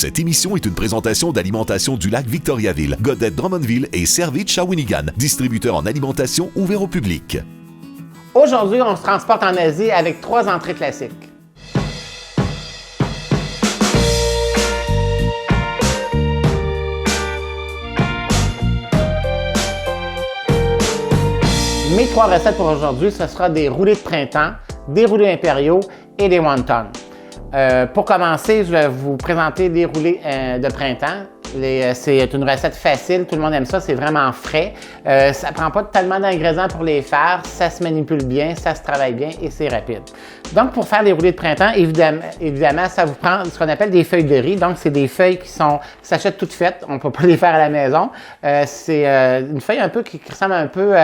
Cette émission est une présentation d'Alimentation du Lac Victoriaville, Godette Drummondville et Servi de Shawinigan, distributeur en alimentation ouvert au public. Aujourd'hui, on se transporte en Asie avec 3 entrées classiques. Mes 3 recettes pour aujourd'hui, ce sera des roulés de printemps, des roulés impériaux et des wontons. Pour commencer, je vais vous présenter des roulés de printemps. C'est une recette facile, tout le monde aime ça, c'est vraiment frais. Ça ne prend pas tellement d'ingrédients pour les faire, ça se manipule bien, ça se travaille bien et c'est rapide. Donc pour faire les roulés de printemps, évidemment, ça vous prend ce qu'on appelle des feuilles de riz. Donc c'est des feuilles qui s'achètent toutes faites, on ne peut pas les faire à la maison. C'est une feuille un peu qui ressemble un peu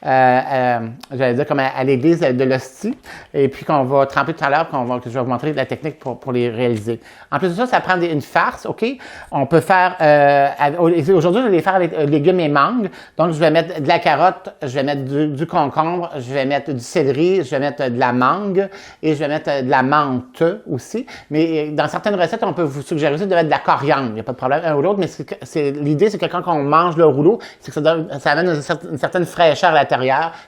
j'allais dire comme à l'église de l'hostie, et puis qu'on va tremper tout à l'heure, que je vais vous montrer la technique pour les réaliser. En plus de ça, ça prend une farce, OK? On peut faire, aujourd'hui, je vais les faire avec légumes et mangue. Donc, je vais mettre de la carotte, je vais mettre du concombre, je vais mettre du céleri, je vais mettre de la mangue et je vais mettre de la menthe aussi. Mais dans certaines recettes, on peut vous suggérer aussi de mettre de la coriandre. Il n'y a pas de problème, un ou l'autre, mais l'idée, c'est que quand on mange le rouleau, c'est que ça amène une certaine fraîcheur à l'intérieur,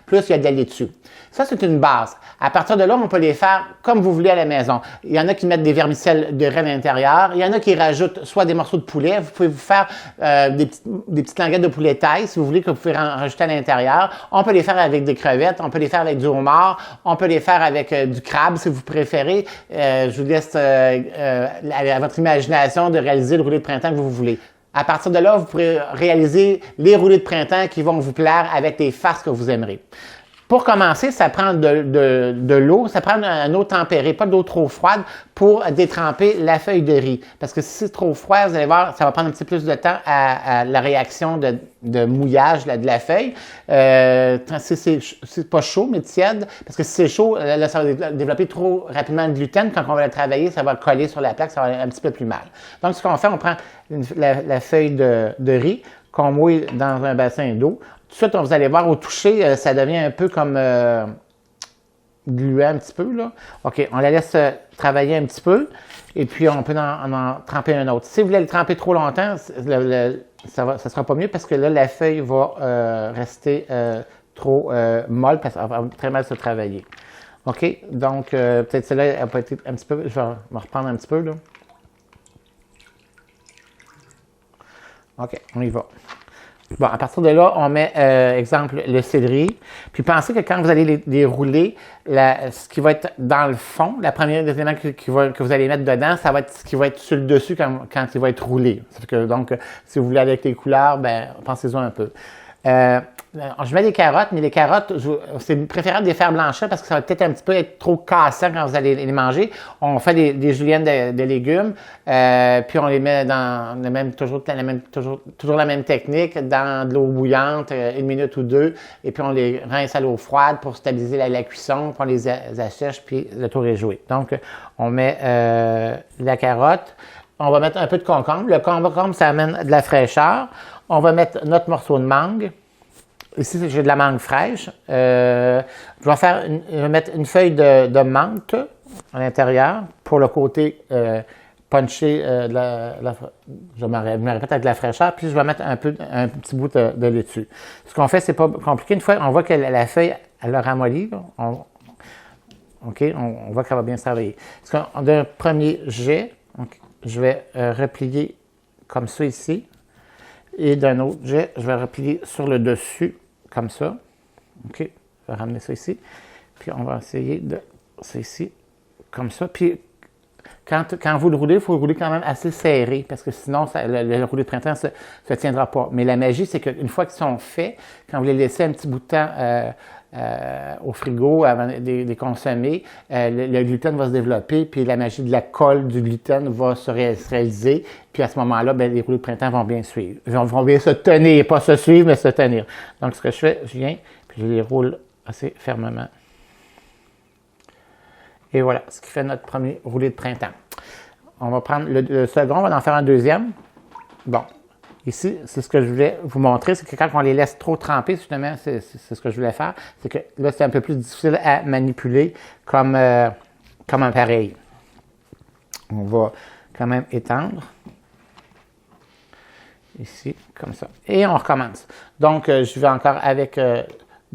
plus il y a de la laitue. Ça, c'est une base. À partir de là, on peut les faire comme vous voulez à la maison. Il y en a qui mettent des vermicelles de rennes à l'intérieur. Il y en a qui rajoutent soit des morceaux de poulet. Vous pouvez vous faire des petites languettes de poulet taille, si vous voulez, que vous pouvez en rajouter à l'intérieur. On peut les faire avec des crevettes. On peut les faire avec du homard. On peut les faire avec du crabe, si vous préférez. Je vous laisse à votre imagination de réaliser le roulé de printemps que vous voulez. À partir de là, vous pourrez réaliser les roulés de printemps qui vont vous plaire avec des farces que vous aimerez. Pour commencer, ça prend de l'eau, ça prend une eau tempérée, pas d'eau trop froide pour détremper la feuille de riz. Parce que si c'est trop froid, vous allez voir, ça va prendre un petit peu plus de temps à la réaction de mouillage de la feuille. C'est pas chaud, mais tiède, parce que si c'est chaud, là, ça va développer trop rapidement le gluten. Quand on va le travailler, ça va coller sur la plaque, ça va aller un petit peu plus mal. Donc, ce qu'on fait, on prend la feuille de riz qu'on mouille dans un bassin d'eau. Tout de suite, vous allez voir, au toucher, ça devient un peu comme gluant un petit peu, là. OK, on la laisse travailler un petit peu, et puis on peut en tremper un autre. Si vous voulez le tremper trop longtemps, ça ne sera pas mieux, parce que là, la feuille va rester trop molle, parce qu'elle va très mal se travailler. OK, donc peut-être celle-là, elle peut être un petit peu, je vais me reprendre un petit peu, là. OK, on y va. Bon, à partir de là, on met, exemple, le céleri. Puis pensez que quand vous allez les rouler, ce qui va être dans le fond, la première des éléments que vous allez mettre dedans, ça va être ce qui va être sur le dessus quand il va être roulé. Donc, si vous voulez avec les couleurs, ben pensez-en un peu. Je mets des carottes, mais les carottes, c'est préférable de les faire blanchir parce que ça va peut-être un petit peu être trop cassant quand vous allez les manger. On fait des juliennes de légumes, puis on les met dans toujours la même technique, dans de l'eau bouillante, 1 minute ou 2, et puis on les rince à l'eau froide pour stabiliser la cuisson, puis on les assèche, puis le tour est joué. Donc, on met la carotte, on va mettre un peu de concombre. Le concombre, ça amène de la fraîcheur. On va mettre notre morceau de mangue. Ici, j'ai de la mangue fraîche. Je vais mettre une feuille de menthe à l'intérieur pour le côté punché. Je me répète, avec de la fraîcheur. Puis, je vais mettre un petit bout de laitue. Ce qu'on fait, c'est pas compliqué. Une fois, on voit que la feuille, elle a ramolli. OK, on voit qu'elle va bien se travailler. D'un premier jet, je vais replier comme ça ici. Et d'un autre jet, je vais replier sur le dessus, comme ça. OK, je vais ramener ça ici. Puis on va essayer de ça ici, comme ça. Puis quand vous le roulez, il faut le rouler quand même assez serré, parce que sinon, le roulé de printemps ne se tiendra pas. Mais la magie, c'est qu'une fois qu'ils sont faits, quand vous les laissez un petit bout de temps au frigo avant de les consommer, le gluten va se développer, puis la magie de la colle du gluten va se réaliser. Puis à ce moment-là, les roulés de printemps vont bien suivre. Ils vont bien se tenir, pas se suivre, mais se tenir. Donc ce que je fais, je viens, puis je les roule assez fermement. Et voilà, ce qui fait notre premier roulé de printemps. On va prendre le second, on va en faire un deuxième. Bon, ici, c'est ce que je voulais vous montrer, c'est que quand on les laisse trop tremper, justement, c'est ce que je voulais faire, c'est que là, c'est un peu plus difficile à manipuler comme un pareil. quand même étendre. Ici, comme ça. Et on recommence. Donc, je vais encore avec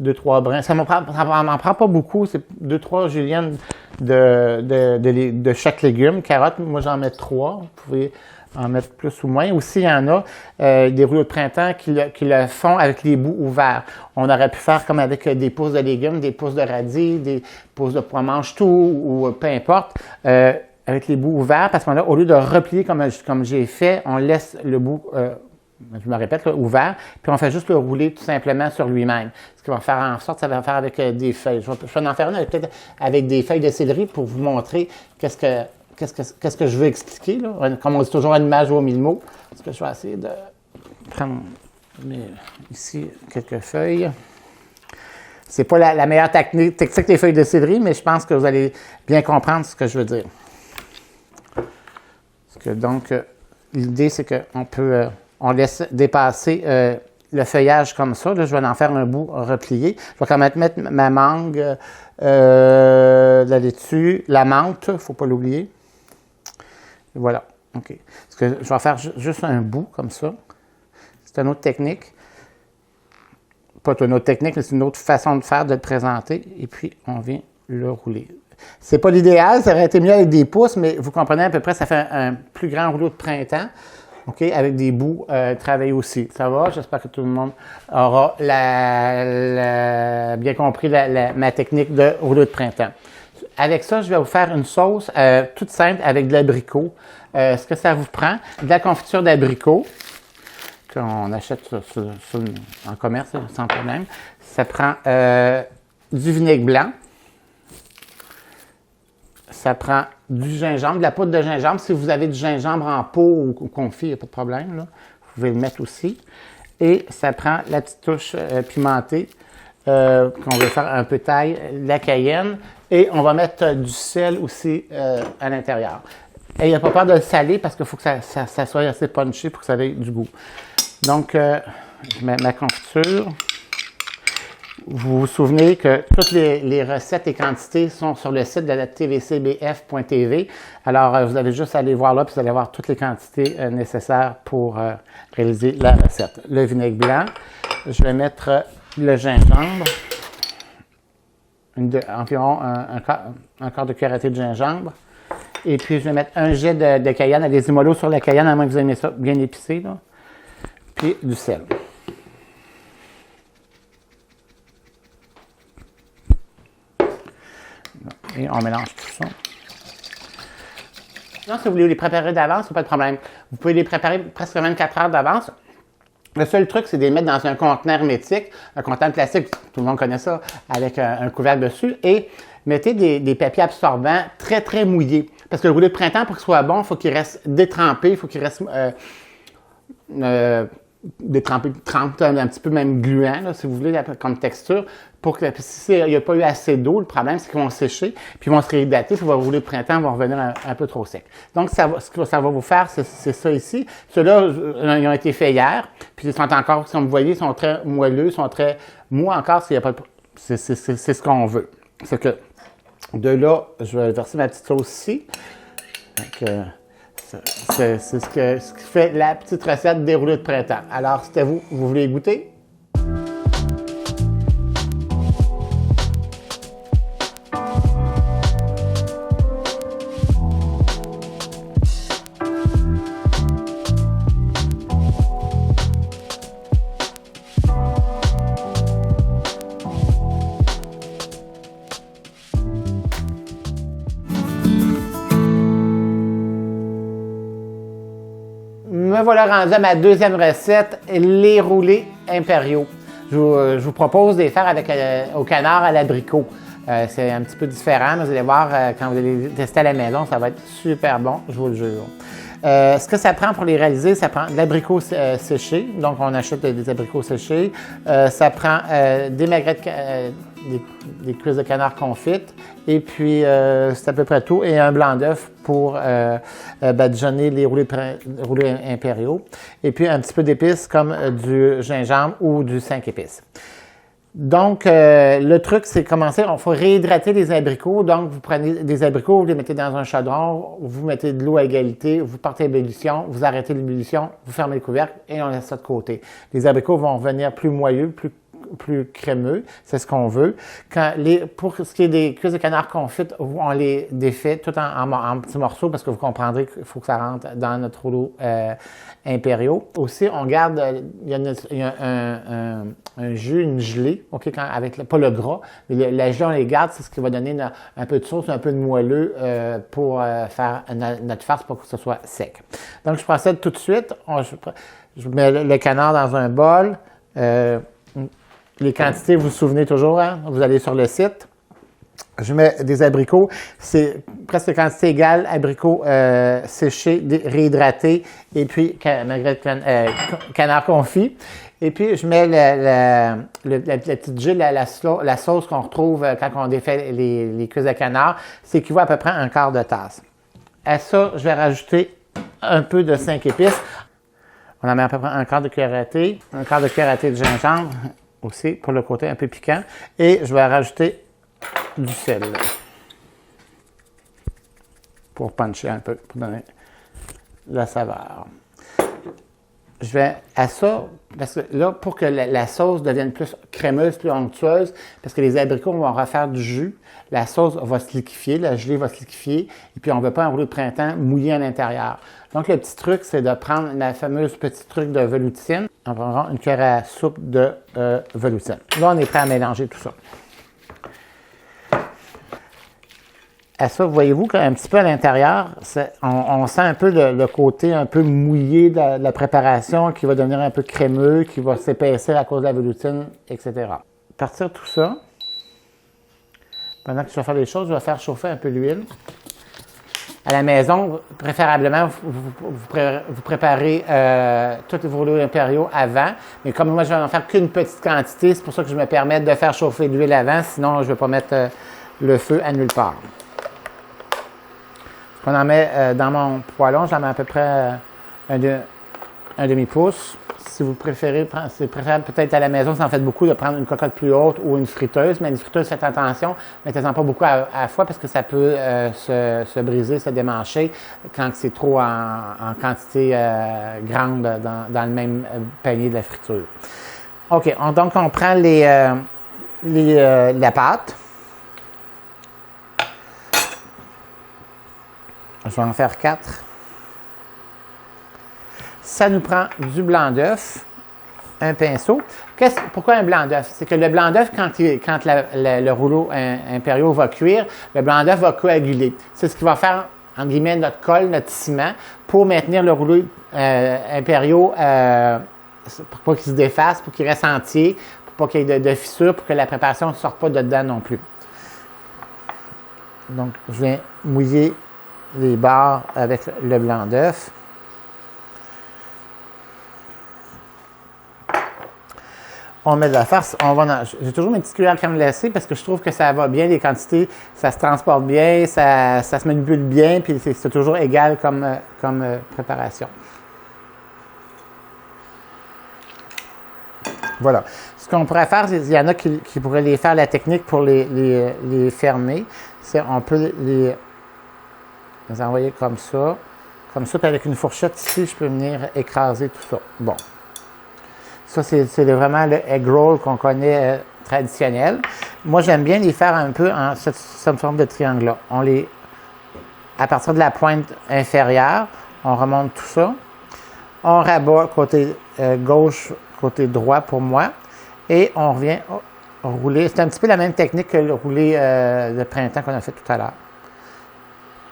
2-3 brins. Ça m'en prend pas beaucoup. C'est 2-3 juliennes de chaque légume. Carottes, moi, j'en mets 3. Vous pouvez en mettre plus ou moins. Aussi, il y en a des rouleaux de printemps qui le font avec les bouts ouverts. On aurait pu faire comme avec des pousses de légumes, des pousses de radis, des pousses de pois mange-tout ou peu importe, avec les bouts ouverts, parce qu'on a, au lieu de replier comme j'ai fait, on laisse le bout, je me répète, là, ouvert, puis on fait juste le rouler tout simplement sur lui-même. Ce qui va faire en sorte, ça va faire avec des feuilles. Je vais en faire une peut-être avec des feuilles de céleri pour vous montrer qu'est-ce que je veux expliquer, là? Comme on dit toujours, une image vaut 1000 mots. Est-ce que je vais essayer de prendre ici quelques feuilles. C'est pas la meilleure technique des feuilles de céleri, mais je pense que vous allez bien comprendre ce que je veux dire. Parce que donc, l'idée, c'est qu'on peut, on laisse dépasser le feuillage comme ça. Là, je vais en faire un bout replié. Je vais quand même mettre ma mangue la laitue, la menthe, il ne faut pas l'oublier. Voilà. OK. Parce que je vais faire juste un bout comme ça. C'est une autre technique. Pas une autre technique, mais c'est une autre façon de faire, de le présenter. Et puis, on vient le rouler. C'est pas l'idéal, ça aurait été mieux avec des pouces, mais vous comprenez à peu près, ça fait un plus grand rouleau de printemps. OK, avec des bouts travaillés aussi. Ça va? J'espère que tout le monde aura bien compris ma technique de rouleau de printemps. Avec ça, je vais vous faire une sauce toute simple avec de l'abricot. Ce que ça vous prend, de la confiture d'abricot, qu'on achète en commerce sans problème. Ça prend du vinaigre blanc. Ça prend du gingembre, de la poudre de gingembre. Si vous avez du gingembre en pot ou confit, il n'y a pas de problème, là. Vous pouvez le mettre aussi. Et ça prend la petite touche pimentée qu'on veut faire un peu taille, la cayenne. Et on va mettre du sel aussi à l'intérieur. Et il n'y a pas peur de le saler parce qu'il faut que ça soit assez punché pour que ça ait du goût. Donc, je mets ma confiture. Vous vous souvenez que toutes les recettes et quantités sont sur le site de la tvcbf.tv. Alors, vous allez juste aller voir là, puis vous allez voir toutes les quantités nécessaires pour réaliser la recette. Le vinaigre blanc, je vais mettre le gingembre, environ un quart de cuillerée de gingembre. Et puis, je vais mettre un jet de cayenne. Allez-y mollo sur la cayenne, à moins que vous aimez ça bien épicé, là. Puis, du sel. Et on mélange tout ça. Sinon, si vous voulez les préparer d'avance, c'est pas de problème. Vous pouvez les préparer presque 24 heures d'avance. Le seul truc, c'est de les mettre dans un conteneur hermétique, un conteneur plastique, tout le monde connaît ça, avec un couvercle dessus, et mettez des papiers absorbants très, très mouillés. Parce que le rouleau de printemps, pour qu'il soit bon, il faut qu'il reste détrempé, il faut qu'il reste détrempé, trempé, un petit peu même gluant, là, si vous voulez, comme texture, pour que s'il n'y a pas eu assez d'eau, le problème, c'est qu'ils vont sécher, puis ils vont se réhydrater, puis votre rouleau de printemps va revenir un peu trop sec. Donc, ce que ça va vous faire, c'est ça ici. Ceux-là, ils ont été faits hier, puis ils sont encore, si vous voyez, ils sont très moelleux, ils sont très mous encore, s'il n'y a pas de... C'est ce qu'on veut. C'est que, de là, je vais verser ma petite sauce ici. Donc, c'est ce qui fait la petite recette des rouleaux de printemps. Alors, c'était vous voulez goûter? Me voilà rendu à ma deuxième recette, les roulés impériaux. Je vous propose de les faire avec au canard à l'abricot. C'est un petit peu différent, mais vous allez voir, quand vous allez les tester à la maison, ça va être super bon, je vous le jure. Ce que ça prend pour les réaliser, ça prend de l'abricot séché, donc on achète des abricots séchés. Ça prend des maigrettes, des cuisses de canard confites, et puis c'est à peu près tout, et un blanc d'œuf pour badigeonner les roulés impériaux, et puis un petit peu d'épices comme du gingembre ou du 5 épices. Donc, le truc, c'est commencer, il faut réhydrater les abricots. Donc, vous prenez des abricots, vous les mettez dans un chaudron, vous mettez de l'eau à égalité, vous partez l'ébullition, vous arrêtez l'ébullition, vous fermez le couvercle et on laisse ça de côté. Les abricots vont revenir plus moelleux, plus crémeux, c'est ce qu'on veut. Pour ce qui est des cuisses de canard confites, on les défait tout en petits morceaux parce que vous comprendrez qu'il faut que ça rentre dans notre rouleau impériaux. Aussi, on garde, il y a un jus, une gelée, OK, pas le gras, mais la gelée, on les garde, c'est ce qui va donner un peu de sauce, un peu de moelleux pour faire notre farce pour que ce soit sec. Donc, je procède tout de suite. Je mets le canard dans un bol. Les quantités, vous vous souvenez toujours, hein? Vous allez sur le site. Je mets des abricots. C'est presque quantité égale, abricots séchés, réhydratés, et puis canard confit. Et puis, je mets la petite gile, la sauce qu'on retrouve quand on défait les cuisses de canard. C'est équivaut à peu près un quart de tasse. À ça, je vais rajouter un peu de 5 épices. On en met à peu près un quart de cuillère à thé, un quart de cuillère à thé de gingembre aussi pour le côté un peu piquant. Et je vais rajouter du sel pour puncher un peu, pour donner la saveur. Je vais à ça, parce que là, pour que la sauce devienne plus crémeuse, plus onctueuse, parce que les abricots vont refaire du jus, la sauce va se liquéfier, la gelée va se liquéfier, et puis on ne veut pas un rouleau de printemps mouillé à l'intérieur. Donc, le petit truc, c'est de prendre la fameuse petite truc de veloutine. On va prendre une cuillère à soupe de veloutine. Là, on est prêt à mélanger tout ça. À ça, voyez-vous qu'un petit peu à l'intérieur, on sent un peu le côté un peu mouillé de la préparation qui va devenir un peu crémeux, qui va s'épaissir à cause de la veloutine, etc. Partir tout ça. Pendant que je vais faire les choses, je vais faire chauffer un peu l'huile. À la maison, préférablement, vous préparez tous vos rouleaux impériaux avant. Mais comme moi, je vais en faire qu'une petite quantité, c'est pour ça que je me permets de faire chauffer l'huile avant. Sinon, je ne vais pas mettre le feu à nulle part. On en met dans mon poêlon, j'en mets à peu près un demi-pouce. Si vous préférez, c'est préférable peut-être à la maison, si en faites beaucoup, de prendre une cocotte plus haute ou une friteuse. Mais une friteuse, faites attention, mettez-en pas beaucoup à la fois parce que ça peut se briser, se démancher quand c'est trop en quantité grande dans le même panier de la friture. OK, donc on prend la pâte. Je vais en faire 4. Ça nous prend du blanc d'œuf, un pinceau. Pourquoi un blanc d'œuf? C'est que le blanc d'œuf, quand le rouleau impériaux va cuire, le blanc d'œuf va coaguler. C'est ce qui va faire, entre guillemets, notre colle, notre ciment, pour maintenir le rouleau impériaux, pour pas qu'il se défasse, pour qu'il reste entier, pour pas qu'il y ait de fissures, pour que la préparation ne sorte pas de dedans non plus. Donc, je viens mouiller les barres avec le blanc d'œuf. On met de la farce. J'ai toujours mes petites cuillères crème glacée parce que je trouve que ça va bien, les quantités, ça se transporte bien, ça se manipule bien, puis c'est toujours égal comme préparation. Voilà. Ce qu'on pourrait faire, il y en a qui pourraient les faire la technique pour les fermer. C'est on peut les envoyer comme ça, puis avec une fourchette ici, je peux venir écraser tout ça. Bon. Ça, c'est vraiment le egg roll qu'on connaît traditionnel. Moi, j'aime bien les faire un peu en cette forme de triangle-là. À partir de la pointe inférieure, on remonte tout ça. On rabat côté gauche, côté droit pour moi. Et on revient rouler. C'est un petit peu la même technique que le roulé de printemps qu'on a fait tout à l'heure.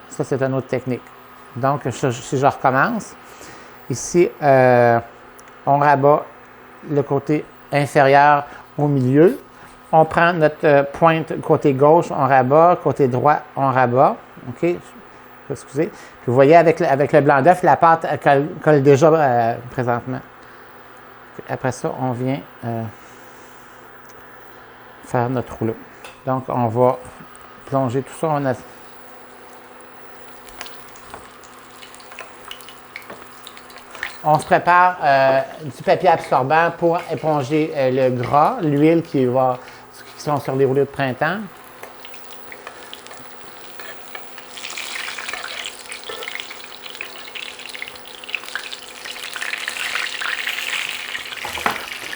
Ça, c'est une autre technique. Donc, si je recommence, ici, on rabat le côté inférieur au milieu. On prend notre pointe côté gauche, on rabat, côté droit, on rabat. OK? Excusez. Puis vous voyez, avec le blanc d'œuf, la pâte colle déjà présentement. Après ça, on vient faire notre rouleau. Donc, on va plonger tout ça. on se prépare du papier absorbant pour éponger le gras, l'huile qui sont sur les roulés de printemps.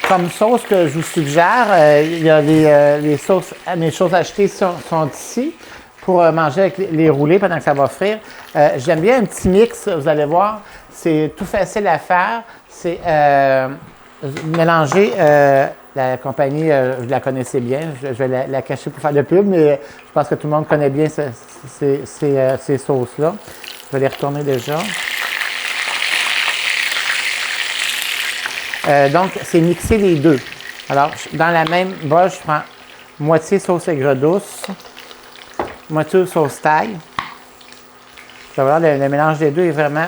Comme sauce que je vous suggère, il y a les sauces, mes choses achetées sont ici pour manger avec les roulés pendant que ça va frire. J'aime bien un petit mix, vous allez voir, c'est tout facile à faire. C'est mélanger, la compagnie, vous la connaissez bien, je vais la cacher pour faire de pub, mais je pense que tout le monde connaît bien ces sauces-là. Je vais les retourner déjà. Donc, c'est mixer les deux. Alors, dans la même bol, je prends moitié sauce aigre douce, moitié sauce thaï. Vous allez voir, le mélange des deux est vraiment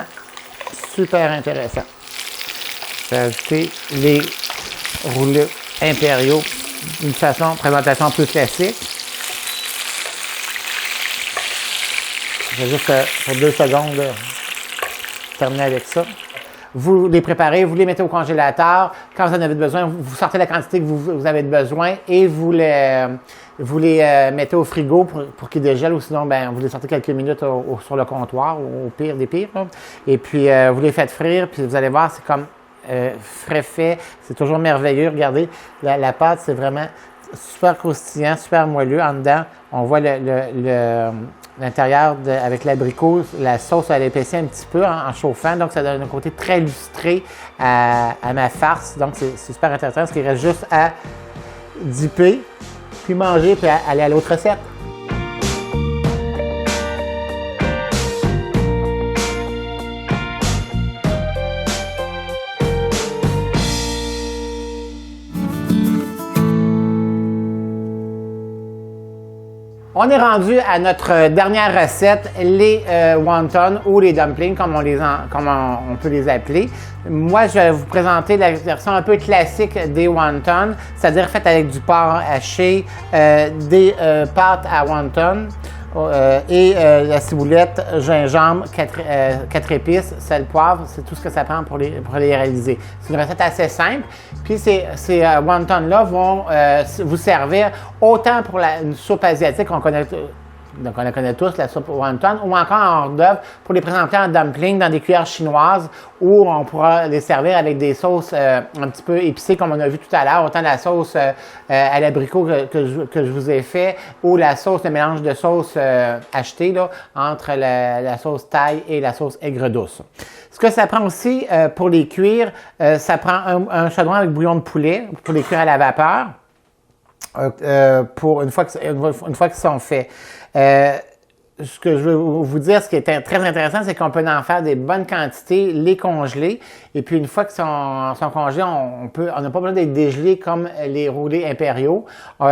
super intéressant. Je vais ajouter les roulés impériaux d'une présentation plus classique. Je vais juste, pour 2 secondes, terminer avec ça. Vous les préparez, vous les mettez au congélateur. Quand vous en avez besoin, vous sortez la quantité que vous avez besoin et vous les mettez au frigo pour qu'ils dégèlent ou sinon, vous les sortez quelques minutes sur le comptoir, au pire des pires. Là. Et puis, vous les faites frire, puis vous allez voir, c'est comme frais fait. C'est toujours merveilleux. Regardez, la pâte, c'est vraiment super croustillant, super moelleux. En dedans, on voit l'intérieur avec l'abricot, la sauce elle épaissit un petit peu en chauffant, donc ça donne un côté très lustré à ma farce, donc c'est super intéressant, parce qu'il reste juste à dipper, puis manger, puis aller à l'autre recette. On est rendu à notre dernière recette, les wontons ou les dumplings, comme on peut les appeler. Moi, je vais vous présenter la version un peu classique des wontons, c'est-à-dire faite avec du porc haché, des pâtes à wontons et la ciboulette, gingembre, 4 épices, sel, poivre. C'est tout ce que ça prend pour les réaliser. C'est une recette assez simple. Puis ces wontons-là vont vous servir autant pour une soupe asiatique qu'on connaît. Donc, on la connaît tous, la soupe wonton, ou encore en hors d'œuvre pour les présenter en dumpling dans des cuillères chinoises où on pourra les servir avec des sauces un petit peu épicées comme on a vu tout à l'heure, autant la sauce à l'abricot que je vous ai fait ou la sauce, le mélange de sauces achetées là, entre la sauce thaï et la sauce aigre douce. Ce que ça prend aussi pour les cuire, ça prend un chaudron avec bouillon de poulet pour les cuire à la vapeur. Pour une fois qu'ils sont faits. Ce que je veux vous dire, ce qui est très intéressant, c'est qu'on peut en faire des bonnes quantités, les congeler, et puis une fois qu'ils sont congelés, on n'a pas besoin d'être dégelés comme les roulés impériaux. On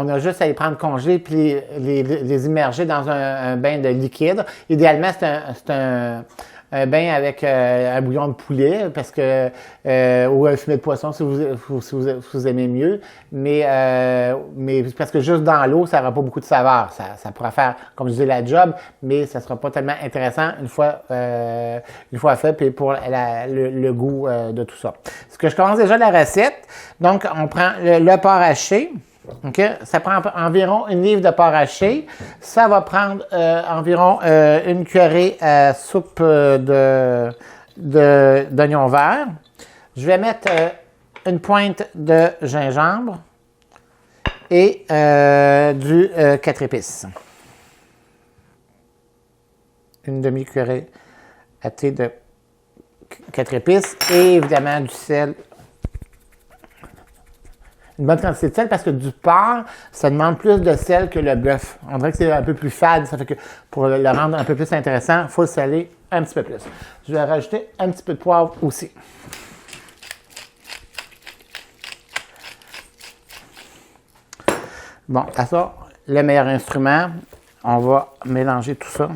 a juste à les prendre congelés puis les immerger dans un bain de liquide. Idéalement, c'est un bain avec un bouillon de poulet parce que ou un fumet de poisson si vous aimez mieux, mais parce que juste dans l'eau, ça n'aura pas beaucoup de saveur. Ça pourra faire, comme je disais, la job, mais ça sera pas tellement intéressant une fois fait, puis pour le goût de tout ça. Ce que je commence déjà la recette. Donc, on prend le porc haché. Okay? Ça prend environ 1 livre de porc haché. Ça va prendre environ 1 cuillerée à soupe d'oignon vert. Je vais mettre une pointe de gingembre et du 4 épices. Une demi-cuillerée à thé de 4 épices et évidemment du sel. Une bonne quantité de sel parce que du porc, ça demande plus de sel que le bœuf. On dirait que c'est un peu plus fade, ça fait que pour le rendre un peu plus intéressant, il faut le saler un petit peu plus. Je vais rajouter un petit peu de poivre aussi. Bon, à ça, le meilleur instrument, on va mélanger tout ça.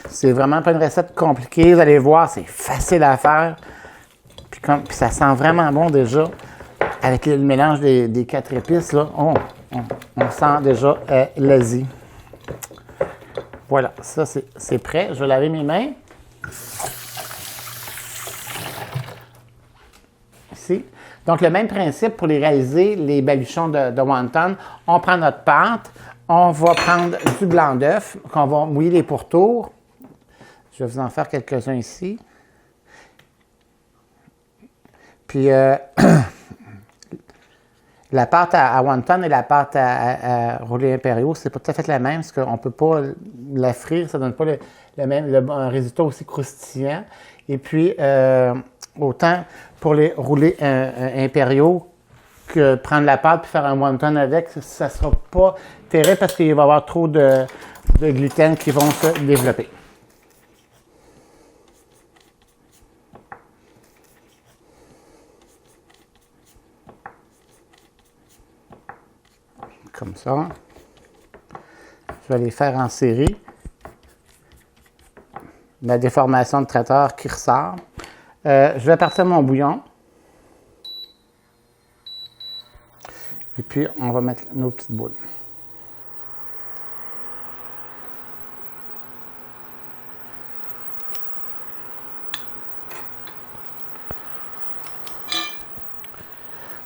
C'est vraiment pas une recette compliquée, vous allez voir, c'est facile à faire. Puis ça sent vraiment bon déjà. Avec le mélange des 4 épices, là, on sent déjà l'Asie. Voilà, ça c'est prêt. Je vais laver mes mains. ici. Donc, le même principe pour les réaliser, les baluchons de wonton. On prend notre pâte, on va prendre du blanc d'œuf, qu'on va mouiller les pourtours. Je vais vous en faire quelques-uns ici. Puis, la pâte à wonton et la pâte à rouler impériaux, c'est pas tout à fait la même, parce qu'on ne peut pas la frire, ça ne donne pas un résultat aussi croustillant. Et puis, autant pour les roulés impériaux que prendre la pâte et faire un wonton avec, ça ne sera pas terrible parce qu'il va y avoir trop de gluten qui vont se développer. Comme ça. Je vais les faire en série. La déformation de traiteur qui ressort. Je vais partir mon bouillon. Et puis, on va mettre nos petites boules.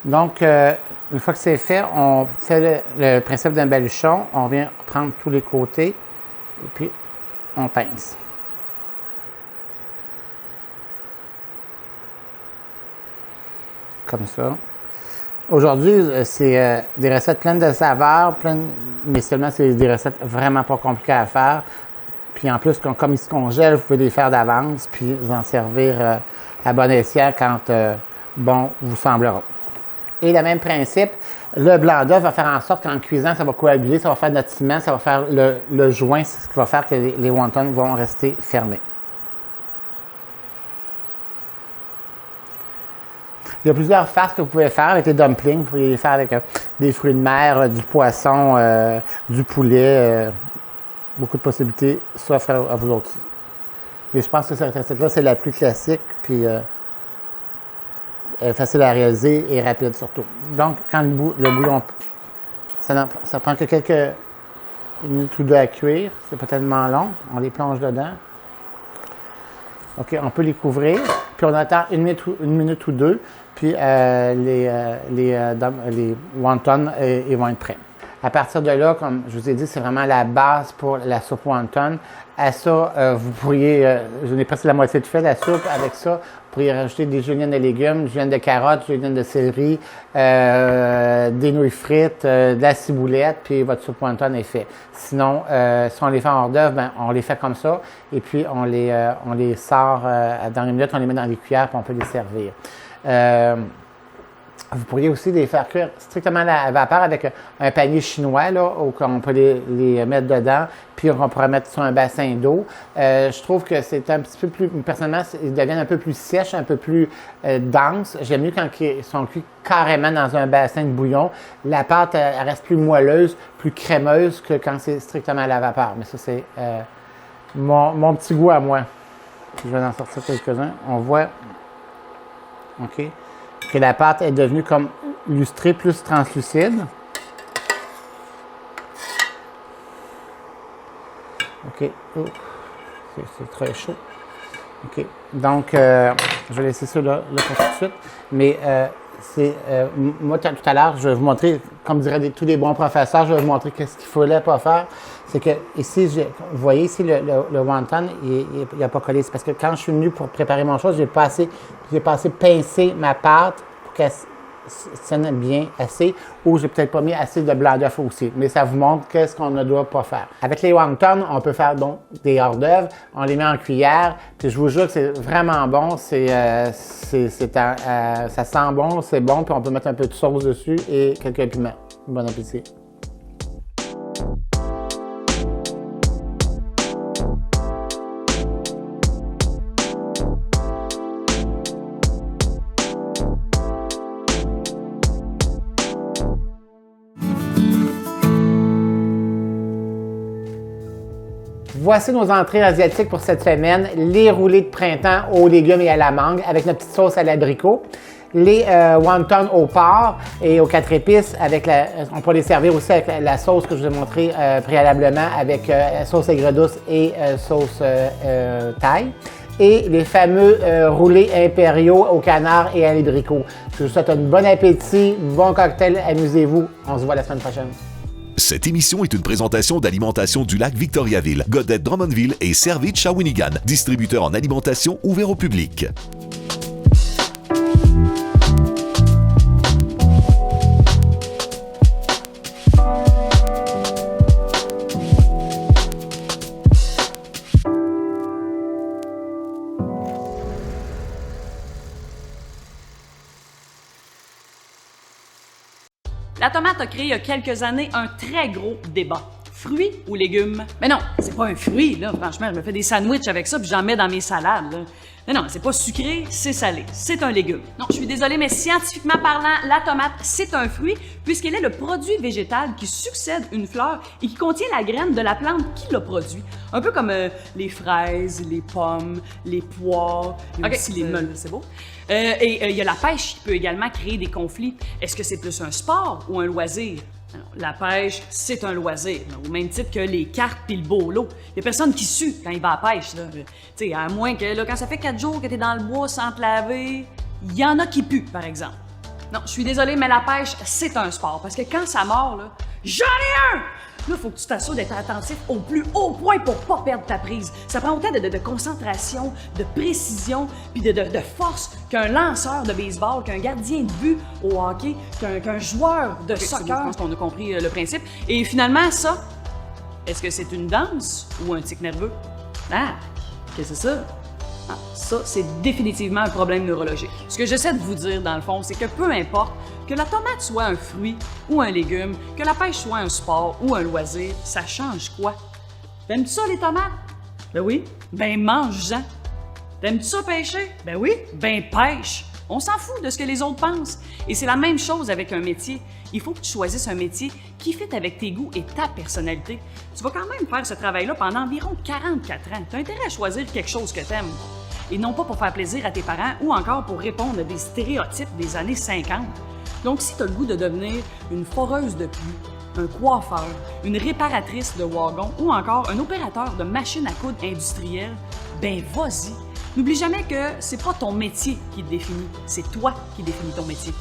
Donc, une fois que c'est fait, on fait le principe d'un baluchon. On vient prendre tous les côtés et puis on pince. Comme ça. Aujourd'hui, c'est des recettes pleines de saveurs, mais seulement c'est des recettes vraiment pas compliquées à faire. Puis en plus, comme ils se congèlent, vous pouvez les faire d'avance, puis vous en servir à bon escient quand bon vous semblera. Et le même principe, le blanc d'œuf va faire en sorte qu'en cuisant, ça va coaguler, ça va faire notre ciment, ça va faire le joint, c'est ce qui va faire que les wontons vont rester fermés. Il y a plusieurs farces que vous pouvez faire avec les dumplings. Vous pouvez les faire avec des fruits de mer, du poisson, du poulet. Beaucoup de possibilités s'offrent à vous autres. Mais je pense que cette recette-là, c'est la plus classique, puis facile à réaliser et rapide surtout. Donc, quand le bouillon, ça prend que quelques minutes ou deux à cuire. C'est pas tellement long. On les plonge dedans. OK, on peut les couvrir. Puis on attend une minute ou deux. Puis les wontons ils vont être prêts. À partir de là, comme je vous ai dit, c'est vraiment la base pour la soupe wonton. À ça, vous pourriez, je n'ai presque la moitié de fait, la soupe. Avec ça, vous pourriez rajouter des juliennes de légumes, juliennes de carottes, juliennes de céleri, des nouilles frites, de la ciboulette, puis votre soupe wonton est fait. Sinon, si on les fait en hors d'œuvre, ben, on les fait comme ça, et puis on les sort dans une minute, on les met dans les cuillères, puis on peut les servir. Vous pourriez aussi les faire cuire strictement à la vapeur avec un panier chinois, là, où on peut les mettre dedans, puis on pourrait mettre sur un bassin d'eau. Je trouve que c'est un petit peu plus, personnellement, ils deviennent un peu plus sèches, un peu plus denses. J'aime mieux quand ils sont cuits carrément dans un bassin de bouillon. La pâte, elle reste plus moelleuse, plus crémeuse que quand c'est strictement à la vapeur. Mais ça, c'est mon petit goût à moi. Je vais en sortir quelques-uns. On voit, OK, que la pâte est devenue comme lustrée, plus translucide. OK. Oh. C'est très chaud. OK. Donc, je vais laisser ça là pour tout de suite. Mais moi, tout à l'heure, je vais vous montrer, comme diraient tous les bons professeurs, je vais vous montrer qu'est-ce qu'il ne fallait pas faire. C'est que ici, vous voyez ici, le wonton, il n'a pas collé. C'est parce que quand je suis venu pour préparer mon chose, j'ai pas assez pincé ma pâte pour qu'elle tienne bien assez, ou j'ai peut-être pas mis assez de blanc d'œuf aussi. Mais ça vous montre qu'est-ce qu'on ne doit pas faire. Avec les wontons, on peut faire donc des hors d'œuvre, on les met en cuillère, puis je vous jure que c'est vraiment bon, ça sent bon, c'est bon, puis on peut mettre un peu de sauce dessus et quelques piments. Bon appétit! Voici nos entrées asiatiques pour cette semaine. Les roulés de printemps aux légumes et à la mangue avec notre petite sauce à l'abricot. Les wontons au porc et aux 4 épices. On peut les servir aussi avec la sauce que je vous ai montrée préalablement avec sauce aigre douce et sauce thaï. et les fameux roulés impériaux au canard et à l'abricot. Je vous souhaite un bon appétit, bon cocktail, amusez-vous. On se voit la semaine prochaine. Cette émission est une présentation d'Alimentation du Lac Victoriaville, Godette Drummondville et Service Shawinigan, distributeur en alimentation ouvert au public. La tomate a créé il y a quelques années un très gros débat. Fruits ou légumes? Mais non, c'est pas un fruit, là. Franchement, je me fais des sandwichs avec ça puis j'en mets dans mes salades, là. Non, c'est pas sucré, c'est salé. C'est un légume. Non, je suis désolée, mais scientifiquement parlant, la tomate, c'est un fruit puisqu'elle est le produit végétal qui succède une fleur et qui contient la graine de la plante qui l'a produit. Un peu comme les fraises, les pommes, les poires, et aussi les meules, c'est beau. Et il y a la pêche qui peut également créer des conflits. Est-ce que c'est plus un sport ou un loisir? Alors, la pêche, c'est un loisir, au même titre que les cartes puis le bolo. Il y a personne qui sue quand il va à la pêche. Tu sais, à moins que là, quand ça fait 4 jours que t'es dans le bois sans te laver, il y en a qui puent, par exemple. Non, je suis désolée, mais la pêche, c'est un sport. Parce que quand ça mord, là, j'en ai un! Là, il faut que tu t'assures d'être attentif au plus haut point pour pas perdre ta prise. Ça prend autant de concentration, de précision, puis de force qu'un lanceur de baseball, qu'un gardien de but au hockey, qu'un joueur de soccer. Je pense qu'on a compris le principe. Et finalement, ça, est-ce que c'est une danse ou un tic nerveux? Ah, qu'est-ce que c'est ça? Ah, ça, c'est définitivement un problème neurologique. Ce que j'essaie de vous dire, dans le fond, c'est que peu importe que la tomate soit un fruit ou un légume, que la pêche soit un sport ou un loisir, ça change quoi? T'aimes-tu ça, les tomates? Ben oui. Ben mange-en. T'aimes-tu ça pêcher? Ben oui. Ben pêche. On s'en fout de ce que les autres pensent. Et c'est la même chose avec un métier. Il faut que tu choisisses un métier qui fit avec tes goûts et ta personnalité. Tu vas quand même faire ce travail-là pendant environ 44 ans. Tu as intérêt à choisir quelque chose que t'aimes. Et non pas pour faire plaisir à tes parents ou encore pour répondre à des stéréotypes des années 50. Donc si tu as le goût de devenir une foreuse de pluie, un coiffeur, une réparatrice de wagon ou encore un opérateur de machine à coudre industrielle, ben vas-y. N'oublie jamais que c'est pas ton métier qui te définit, c'est toi qui définis ton métier.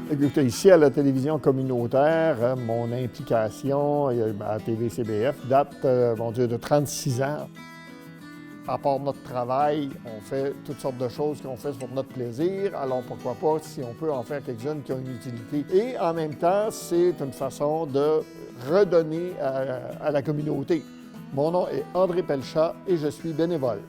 Écoutez, ici à la télévision communautaire, mon implication à TV-CBF date, de 36 ans. À part notre travail, on fait toutes sortes de choses qu'on fait pour notre plaisir. Alors pourquoi pas si on peut en faire quelques-unes qui ont une utilité. Et en même temps, c'est une façon de redonner à la communauté. Mon nom est André Pelchat et je suis bénévole.